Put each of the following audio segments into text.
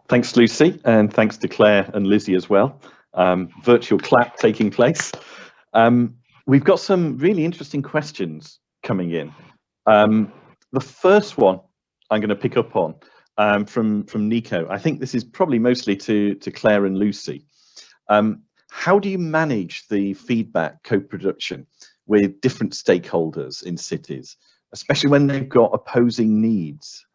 Thanks, Lucy, and thanks to Claire and Lizzie as well. Virtual clap taking place. We've got some really interesting questions coming in. The first one I'm going to pick up on from Nico. I think this is probably mostly to Claire and Lucy. How do you manage the feedback co-production with different stakeholders in cities, especially when they've got opposing needs?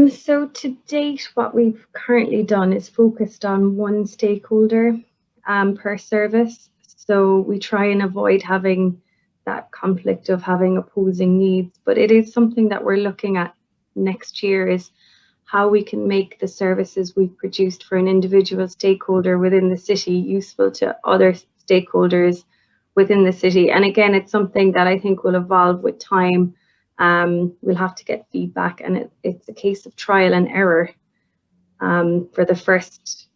So to date, what we've currently done is focused on one stakeholder per service. So we try and avoid having that conflict of having opposing needs, but it is something that we're looking at next year, is how we can make the services we've produced for an individual stakeholder within the city useful to other stakeholders within the city. And again, it's something that I think will evolve with time. We'll have to get feedback, and it's a case of trial and error for the first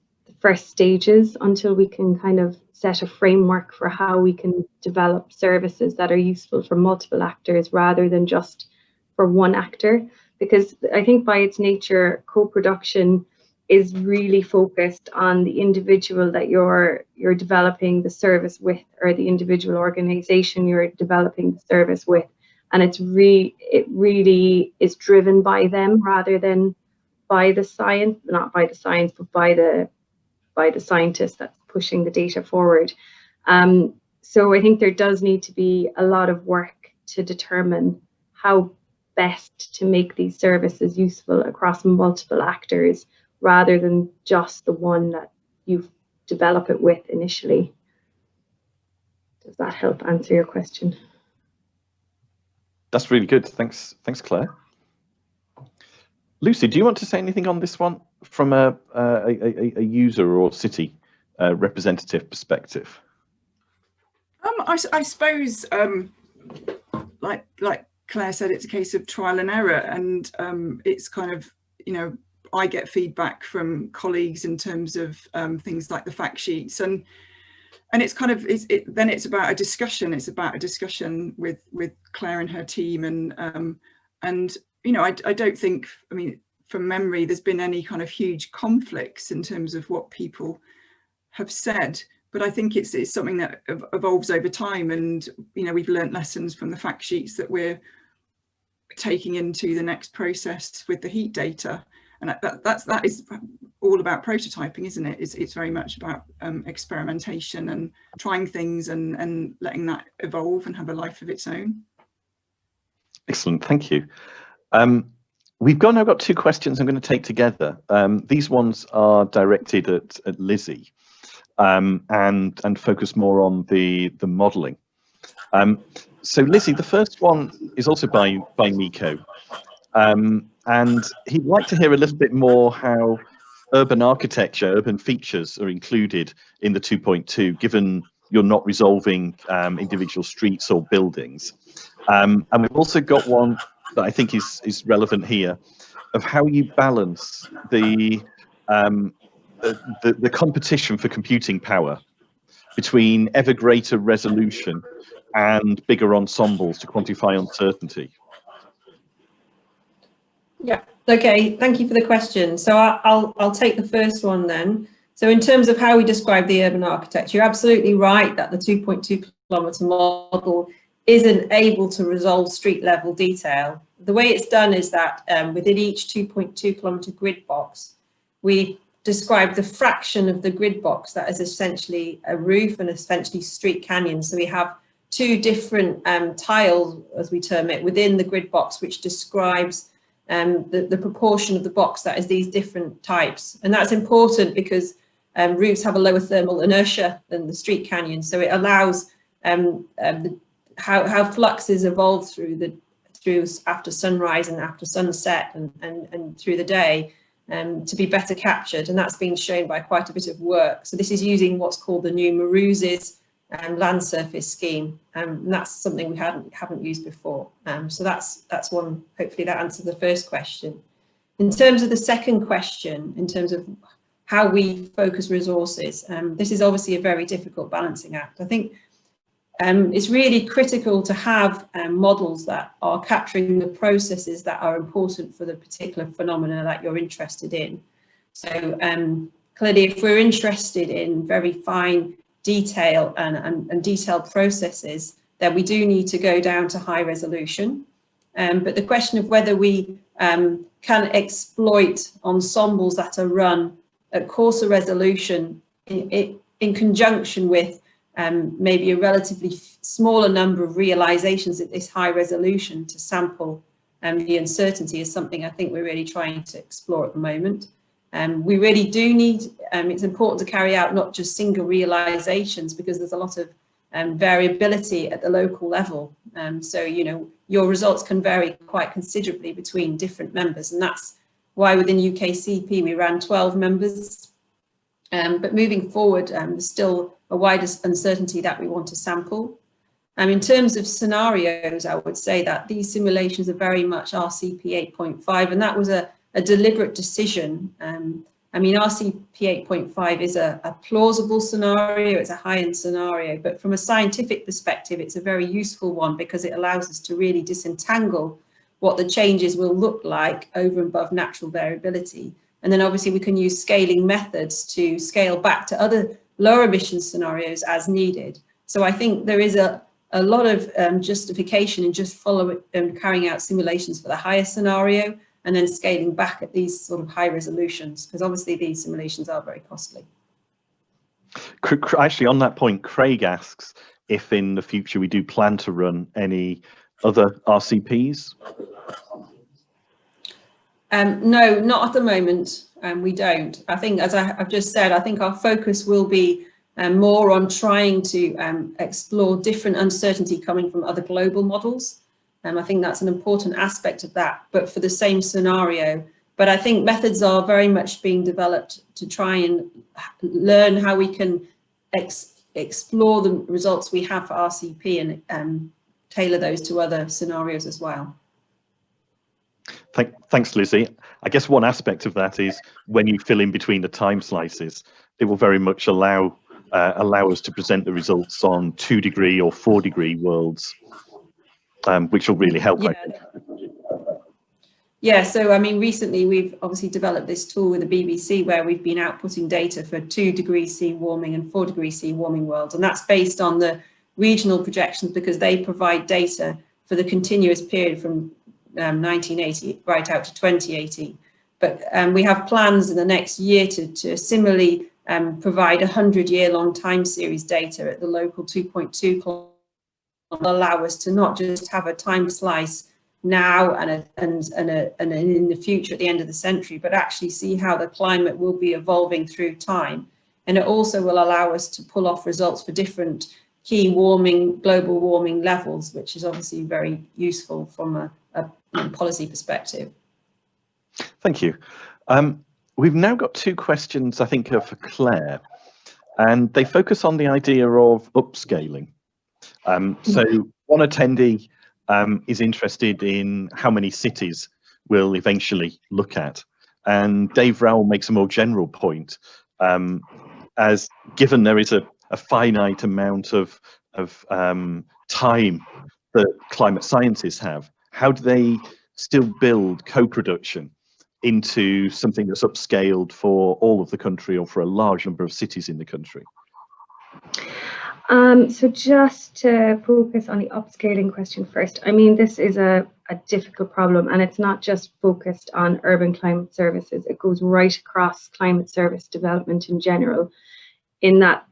stages, until we can kind of set a framework for how we can develop services that are useful for multiple actors rather than just for one actor. Because I think by its nature, co-production is really focused on the individual that you're developing the service with, or the individual organization you're developing the service with. And it really is driven by them rather than by the science, not by the science, but by the scientist that's pushing the data forward. So I think there does need to be a lot of work to determine how best to make these services useful across multiple actors rather than just the one that you develop it with initially. Does that help answer your question? That's really good. Thanks, Claire. Lucy, do you want to say anything on this one from a user or city representative perspective? I suppose, like Claire said, it's a case of trial and error, and it's kind of, I get feedback from colleagues in terms of things like the fact sheets, and it's kind of then it's about a discussion. It's about a discussion with Claire and her team, and I don't think, from memory, there's been any kind of huge conflicts in terms of what people have said. But I think it's something that evolves over time, and we've learnt lessons from the fact sheets that we're taking into the next process with the heat data, and that is all about prototyping, isn't it? It's very much about experimentation and trying things and letting that evolve and have a life of its own. Excellent, thank you. We've now got two questions I'm going to take together. These ones are directed at Lizzie. And focus more on the modelling. So Lizzie, the first one is also by Nico, and he'd like to hear a little bit more how urban architecture, urban features are included in the 2.2, given you're not resolving individual streets or buildings. And we've also got one that I think is relevant here, of how you balance the competition for computing power between ever greater resolution and bigger ensembles to quantify uncertainty. Yeah, okay, thank you for the question. So I'll take the first one then. So in terms of how we describe the urban architecture, you're absolutely right that the 2.2 kilometre model isn't able to resolve street level detail. The way it's done is that within each 2.2 kilometre grid box, we describe the fraction of the grid box that is essentially a roof and essentially street canyons. So we have two different tiles, as we term it, within the grid box, which describes the proportion of the box that is these different types. And that's important because roofs have a lower thermal inertia than the street canyons. So it allows how fluxes evolve through after sunrise and after sunset and through the day to be better captured, and that's been shown by quite a bit of work. So this is using what's called the new Maruse's land surface scheme, and that's something we haven't used before. So that's one. Hopefully that answers the first question. In terms of the second question, in terms of how we focus resources, this is obviously a very difficult balancing act. I think it's really critical to have models that are capturing the processes that are important for the particular phenomena that you're interested in. So clearly, if we're interested in very fine detail and detailed processes, then we do need to go down to high resolution. But the question of whether we can exploit ensembles that are run at coarser resolution in conjunction with maybe a relatively smaller number of realizations at this high resolution to sample the uncertainty is something I think we're really trying to explore at the moment. We really do need, it's important to carry out not just single realizations, because there's a lot of variability at the local level. So, you know, your results can vary quite considerably between different members, and that's why within UKCP we ran 12 members. But moving forward, there's still a wider uncertainty that we want to sample. In terms of scenarios, I would say that these simulations are very much RCP 8.5, and that was a deliberate decision. I mean, RCP 8.5 is a plausible scenario, it's a high-end scenario, but from a scientific perspective, it's a very useful one because it allows us to really disentangle what the changes will look like over and above natural variability. And then obviously we can use scaling methods to scale back to other lower emission scenarios as needed. So I think there is a lot of justification in just carrying out simulations for the higher scenario and then scaling back at these sort of high resolutions, because obviously these simulations are very costly. Actually, on that point, Craig asks if in the future we do plan to run any other RCPs. No, not at the moment. We don't. I think, as I've just said, I think our focus will be more on trying to explore different uncertainty coming from other global models. I think that's an important aspect of that, but for the same scenario. But I think methods are very much being developed to try and learn how we can explore the results we have for RCP and tailor those to other scenarios as well. Thanks, Lizzie. I guess one aspect of that is when you fill in between the time slices, it will very much allow us to present the results on 2-degree or 4-degree worlds, which will really help, yeah. I think. Yeah, so I mean, recently we've obviously developed this tool with the BBC where we've been outputting data for 2°C warming and 4°C warming worlds, and that's based on the regional projections because they provide data for the continuous period from 1980 right out to 2080. But we have plans in the next year to similarly provide 100-year-long time series data at the local 2.2 kilometre, allow us to not just have a time slice now and in the future at the end of the century, but actually see how the climate will be evolving through time. And it also will allow us to pull off results for different key global warming levels, which is obviously very useful from a policy perspective. Thank you. We've now got 2 questions, I think, are for Claire, and they focus on the idea of upscaling. So one attendee is interested in how many cities we'll eventually look at, and Dave Rowell makes a more general point, as given there is a finite amount of time that climate scientists have, how do they still build co-production into something that's upscaled for all of the country or for a large number of cities in the country? So just to focus on the upscaling question first, I mean, this is a difficult problem, and it's not just focused on urban climate services. It goes right across climate service development in general, in that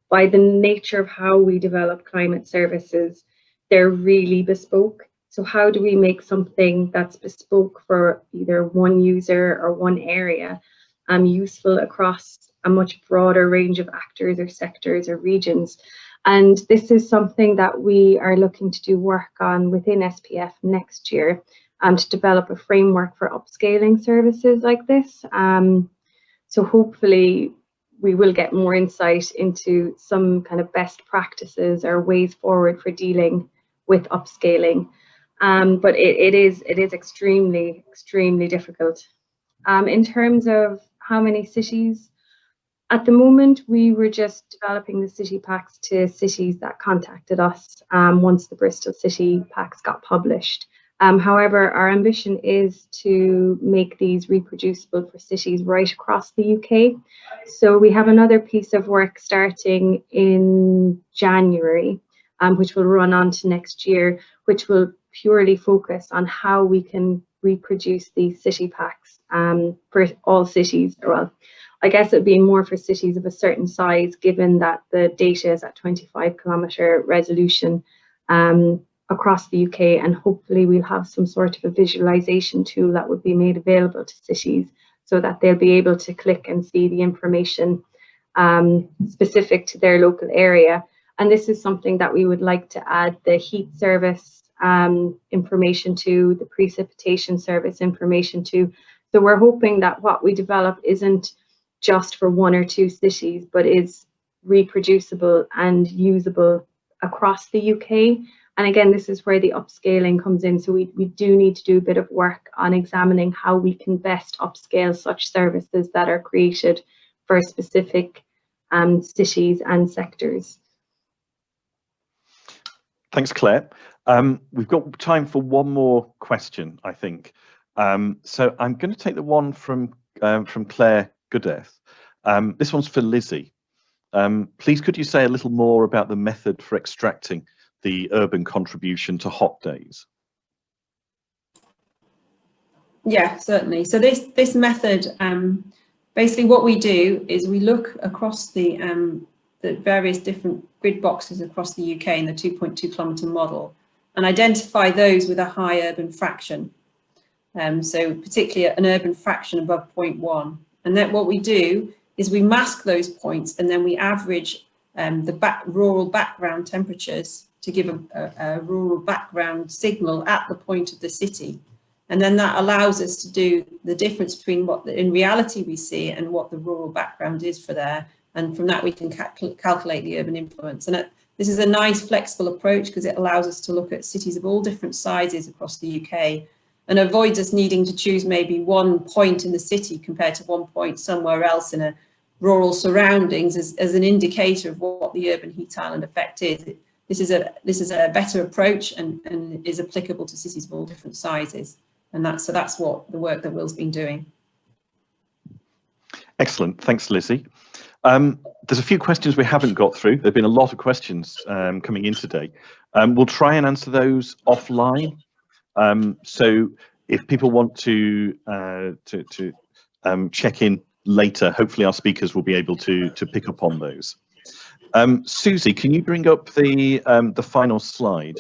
by the nature of how we develop climate services, they're really bespoke. So how do we make something that's bespoke for either one user or one area useful across a much broader range of actors or sectors or regions? And this is something that we are looking to do work on within SPF next year, to develop a framework for upscaling services like this. So hopefully we will get more insight into some kind of best practices or ways forward for dealing with upscaling. But it is extremely difficult. In terms of how many cities At the moment, we were just developing the city packs to cities that contacted us once the Bristol city packs got published. However, our ambition is to make these reproducible for cities right across the UK. So we have another piece of work starting in January, which will run on to next year, which will purely focus on how we can reproduce these city packs for all cities. Well, I guess it would be more for cities of a certain size, given that the data is at 25-kilometre resolution across the UK, and hopefully we'll have some sort of a visualization tool that would be made available to cities so that they'll be able to click and see the information specific to their local area. And this is something that we would like to add the heat service information to, the precipitation service information to. So we're hoping that what we develop isn't just for one or two cities, but is reproducible and usable across the UK. And again, this is where the upscaling comes in. So we do need to do a bit of work on examining how we can best upscale such services that are created for specific cities and sectors. Thanks, Claire. We've got time for one more question, I think. So I'm going to take the one from Claire Goodeth. This one's for Lizzie. Please, could you say a little more about the method for extracting the urban contribution to hot days? Yeah, certainly. So this method, basically what we do is we look across the various different grid boxes across the UK in the 2.2-kilometre model and identify those with a high urban fraction. So particularly an urban fraction above 0.1. And then what we do is we mask those points and then we average the rural background temperatures to give a rural background signal at the point of the city. And then that allows us to do the difference between what in reality we see and what the rural background is for there. And from that we can calculate the urban influence. And this is a nice flexible approach because it allows us to look at cities of all different sizes across the UK and avoids us needing to choose maybe one point in the city compared to one point somewhere else in a rural surroundings as an indicator of what the urban heat island effect is. This is a better approach and is applicable to cities of all different sizes. And that's what the work that Will's been doing. Excellent, thanks, Lizzie. There's a few questions we haven't got through. There've been a lot of questions coming in today. We'll try and answer those offline. So if people want to check in later, hopefully our speakers will be able to pick up on those. Susie, can you bring up the final slide?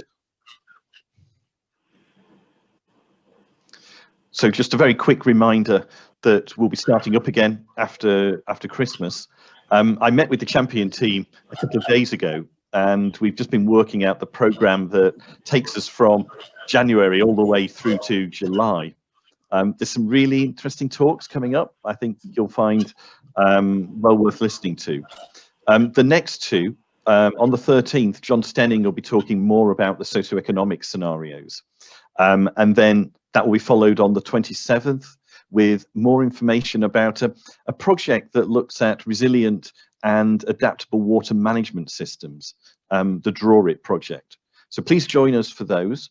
So just a very quick reminder that we'll be starting up again after Christmas. I met with the champion team a couple of days ago, and we've just been working out the programme that takes us from January all the way through to July. There's some really interesting talks coming up. I think you'll find well worth listening to. The next two, on the 13th, John Stenning will be talking more about the socioeconomic scenarios. And then that will be followed on the 27th with more information about a project that looks at resilient and adaptable water management systems, the Draw It project. So please join us for those,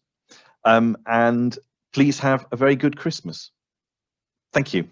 and please have a very good Christmas. Thank you.